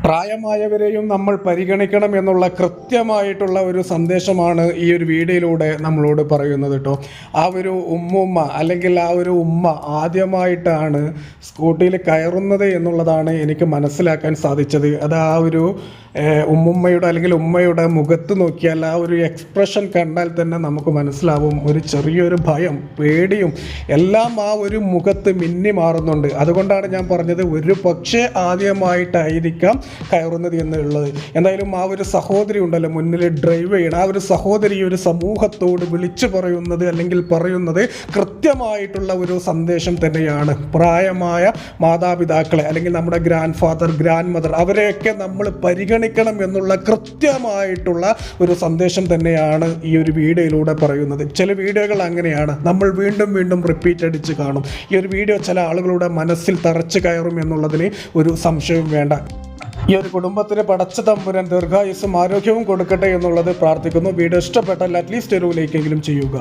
പ്രായമായവരെയും നമ്മൾ പരിഗണിക്കണം എന്നുള്ള കൃത്യമായിട്ടുള്ള ഒരു സന്ദേശമാണ് ഈ ഒരു വീഡിയോയിലൂടെ നമ്മളോട് പറയുന്നത് കേട്ടോ. ആ ഒരു ഉമ്മുമ്മ അല്ലെങ്കിൽ ആ ഒരു ഉമ്മ ആദ്യമായിട്ടാണ് സ്കൂട്ടിയിൽ കയറുന്നത് എന്നുള്ളതാണ് എനിക്ക് മനസ്സിലാക്കാൻ സാധിച്ചത്. അത് ആ ഒരു ഉമ്മുമ്മയുടെ അല്ലെങ്കിൽ ഉമ്മയുടെ മുഖത്ത് നോക്കിയാൽ ആ ഒരു എക്സ്പ്രഷൻ കണ്ടാൽ തന്നെ നമുക്ക് മനസ്സിലാവും. ഒരു ചെറിയൊരു ഭയം, പേടിയും എല്ലാം ആ ഒരു മുഖത്ത് മിന്നി മാറുന്നുണ്ട്. അതുകൊണ്ടാണ് ഞാൻ പറഞ്ഞത് ഒരു പക്ഷേ ആദ്യമായിട്ടായിരിക്കാം കയറുന്നത് എന്നുള്ളത്. എന്തായാലും ആ ഒരു സഹോദരി ഉണ്ടല്ലോ മുന്നിൽ ഡ്രൈവ് ചെയ്യണം, ആ ഒരു സഹോദരി ഒരു സമൂഹത്തോട് വിളിച്ചു പറയുന്നത് കൃത്യമായിട്ടുള്ള ഒരു സന്ദേശം തന്നെയാണ്. പ്രായമായ മാതാപിതാക്കളെ അല്ലെങ്കിൽ നമ്മുടെ ഗ്രാൻഡ് ഫാദർ, ഗ്രാൻഡ് മദർ അവരെയൊക്കെ നമ്മൾ പരിഗണിക്കണം എന്നുള്ള കൃത്യമായിട്ടുള്ള ഒരു സന്ദേശം തന്നെയാണ് ഈ ഒരു വീഡിയോയിലൂടെ പറയുന്നത്. ചില വീഡിയോകൾ അങ്ങനെയാണ്, നമ്മൾ വീണ്ടും വീണ്ടും റിപ്പീറ്റ് അടിച്ച് കാണും. ഈ ഒരു വീഡിയോ ചില ആളുകളുടെ മനസ്സിൽ തറച്ചു കയറും എന്നുള്ളതിന് ഒരു സംശയവും വേണ്ട. ഈ ഒരു കുടുംബത്തിന് പടച്ച തമ്പുരാൻ ദീർഘായുസ്സും ആരോഗ്യവും കൊടുക്കട്ടെ എന്നുള്ളത് പ്രാർത്ഥിക്കുന്നു. വീഡിയോ ഇഷ്ടപ്പെട്ടാൽ അറ്റ്ലീസ്റ്റ് ഒരു ലൈക്കെങ്കിലും ചെയ്യുക.